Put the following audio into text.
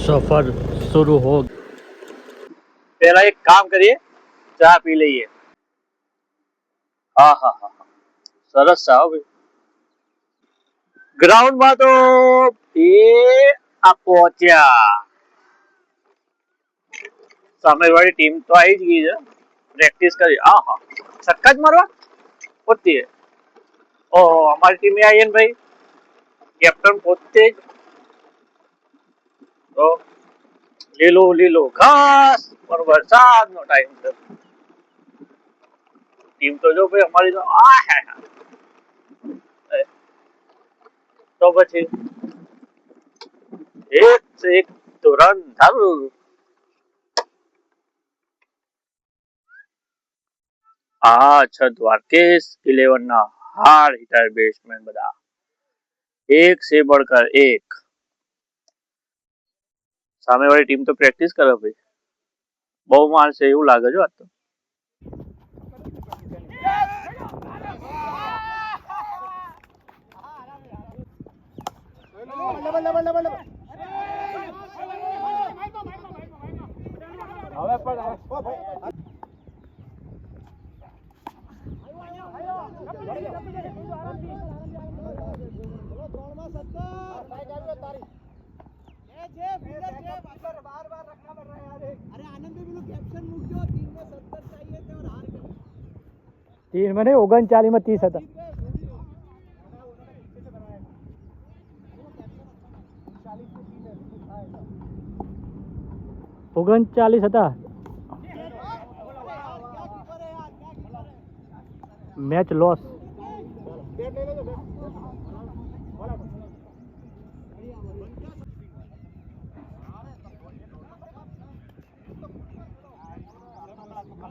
सफर शुरू हो। पहला एक काम करिए, चा पी લઈએ। હા હા હા હા, સરસ ચા હો ભાઈ। ગ્રાઉન્ડમાં તો એ આ પહોંચ્યા, સામેવાળી ટીમ તો આવી જ ગઈ છે, પ્રેક્ટિસ કરી। હા હા, છક્કા જ મારવા પોતે। ઓહો, અમારી ટીમે આવી ને ભાઈ, કેપ્ટન પોતે જ। તો લીલો લીલો ઘાસ પર વરસાદનો ટાઈમ છે। ટીમ તો જો ભાઈ અમારી તો આ હે તો પછી એક से एक ધુરંધર। આ છે દ્વારકેશ 11 ના હાર્ડ હિટર બેટ્સમેન બધા, એક से बढ़कर एक। સામેવાળી ટીમ તો પ્રેક્ટિસ કરે ભાઈ, બહુ મારશે એવું લાગે છે આજ તો। तीन में नहीं 39 में 30 था। 39 था। Match loss.